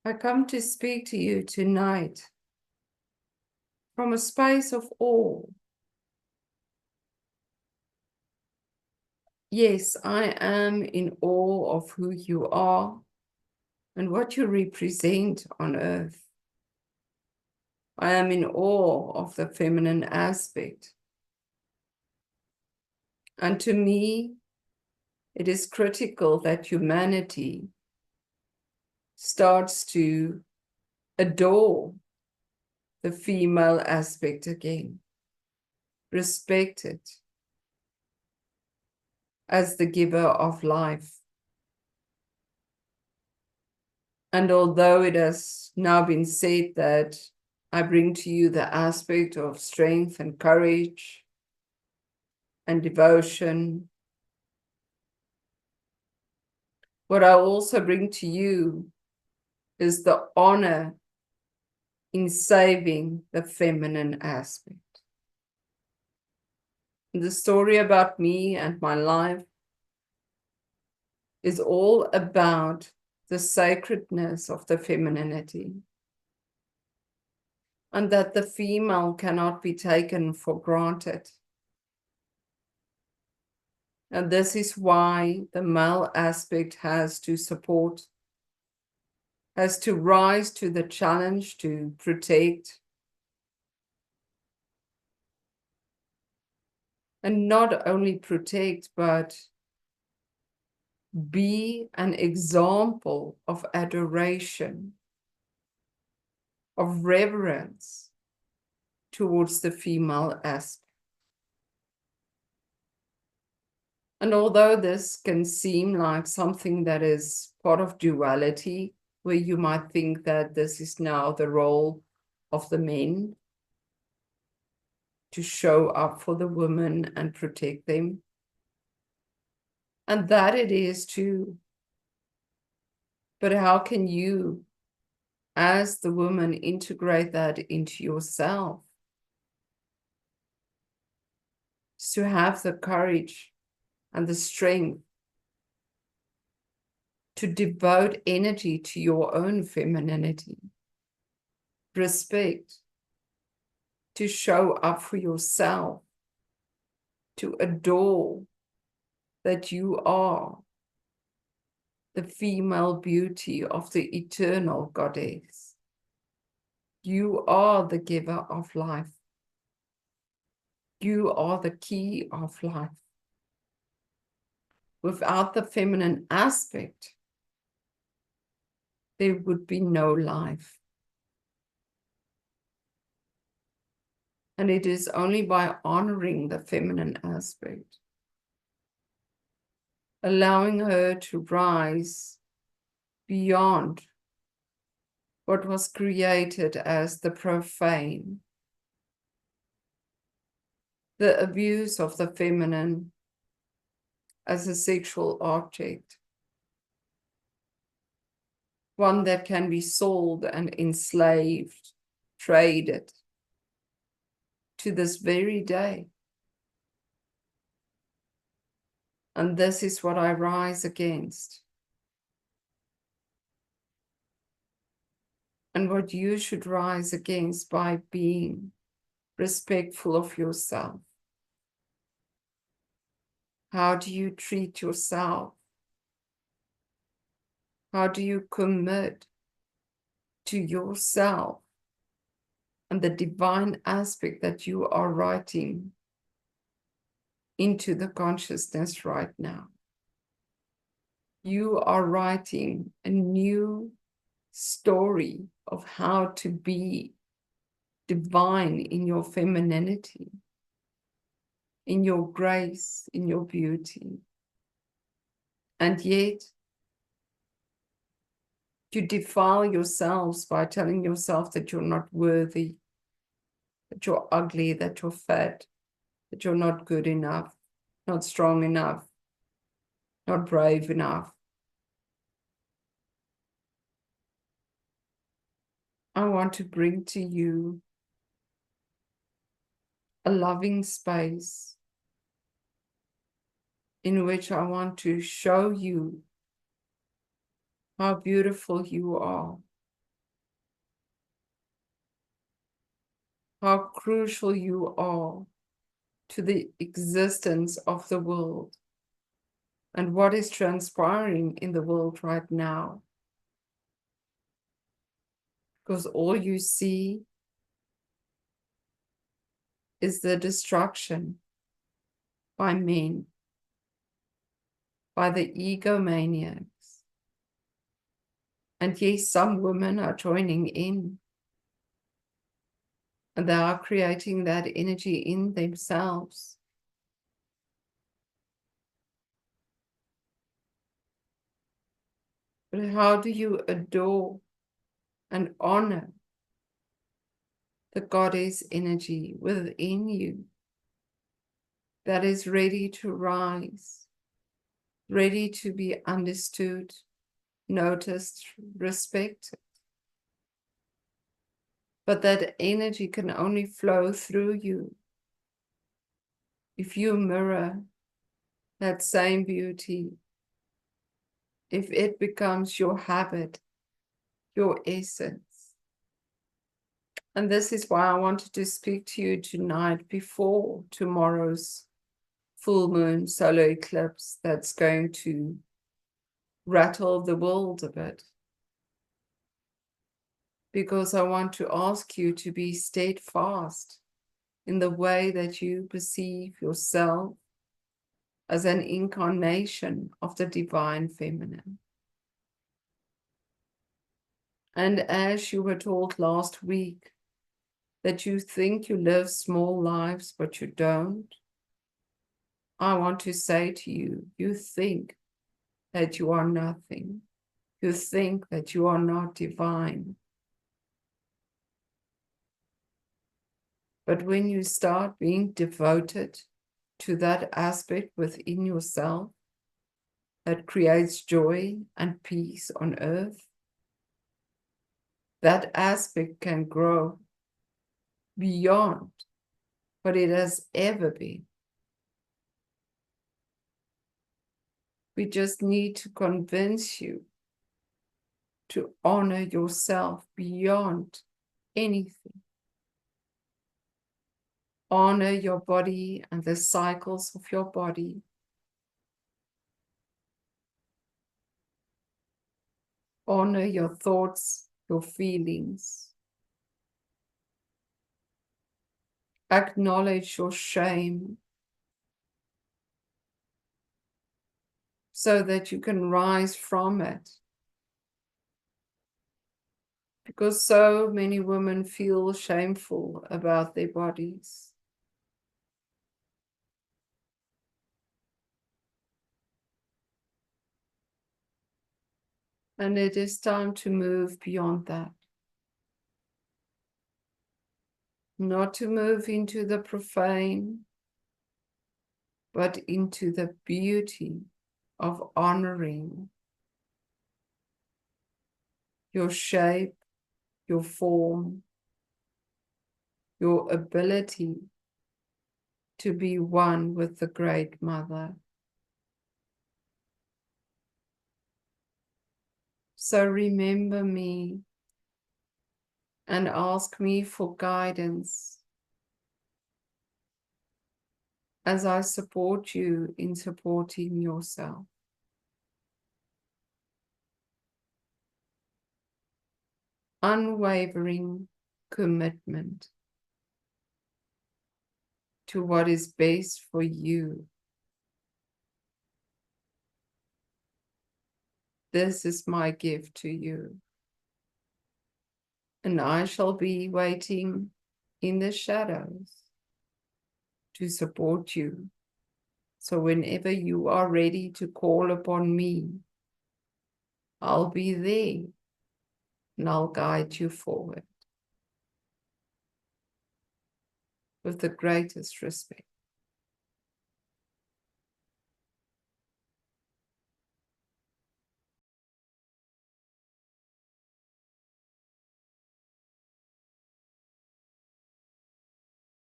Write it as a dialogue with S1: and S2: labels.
S1: I come to speak to you tonight from a space of awe. Yes, I am in awe of who you are and what you represent on earth. I am in awe of the feminine aspect. And to me, it is critical that humanity starts to adore the female aspect again, respect it as the giver of life. And although it has now been said that I bring to you the aspect of strength and courage and devotion, what I also bring to you is the honor in saving the feminine aspect. The story about me and my life is all about the sacredness of the femininity, and that the female cannot be taken for granted. And this is why the male aspect has to support, has to rise to the challenge to protect, and not only protect, but be an example of adoration, of reverence towards the female aspect. And although this can seem like something that is part of duality, where you might think that this is now the role of the men to show up for the women and protect them, and that it is too. But how can you, as the woman, integrate that into yourself? To have the courage and the strength to devote energy to your own femininity, respect, to show up for yourself, to adore that you are the female beauty of the eternal goddess. You are the giver of life. You are the key of life. Without the feminine aspect, there would be no life. And it is only by honoring the feminine aspect, allowing her to rise beyond what was created as the profane, the abuse of the feminine as a sexual object, one that can be sold and enslaved, traded, to this very day. And this is what I rise against. And what you should rise against by being respectful of yourself. How do you treat yourself? How do you commit to yourself and the divine aspect that you are writing into the consciousness right now? You are writing a new story of how to be divine in your femininity, in your grace, in your beauty. And yet, you defile yourselves by telling yourself that you're not worthy, that you're ugly, that you're fat, that you're not good enough, not strong enough, not brave enough. I want to bring to you a loving space in which I want to show you how beautiful you are, how crucial you are to the existence of the world and what is transpiring in the world right now. Because all you see is the destruction by men, by the egomaniacs. And yes, some women are joining in, and they are creating that energy in themselves. But how do you adore and honor the goddess energy within you that is ready to rise, ready to be understood, noticed, respected? But that energy can only flow through you if you mirror that same beauty, if it becomes your habit, your essence. And this is why I wanted to speak to you tonight before tomorrow's full moon solar eclipse that's going to rattle the world a bit. Because I want to ask you to be steadfast in the way that you perceive yourself as an incarnation of the divine feminine. And as you were told last week, that you think you live small lives, but you don't, I want to say to you, you think that you are nothing. You think that you are not divine. But when you start being devoted to that aspect within yourself that creates joy and peace on earth, that aspect can grow beyond what it has ever been. We just need to convince you to honor yourself beyond anything. Honor your body and the cycles of your body. Honor your thoughts, your feelings. Acknowledge your shame so that you can rise from it. Because so many women feel shameful about their bodies. And it is time to move beyond that. Not to move into the profane, but into the beauty of honoring your shape, your form, your ability to be one with the Great Mother. So remember me and ask me for guidance as I support you in supporting yourself. Unwavering commitment to what is best for you. This is my gift to you. And I shall be waiting in the shadows to support you. So whenever you are ready to call upon me, I'll be there and I'll guide you forward with the greatest respect.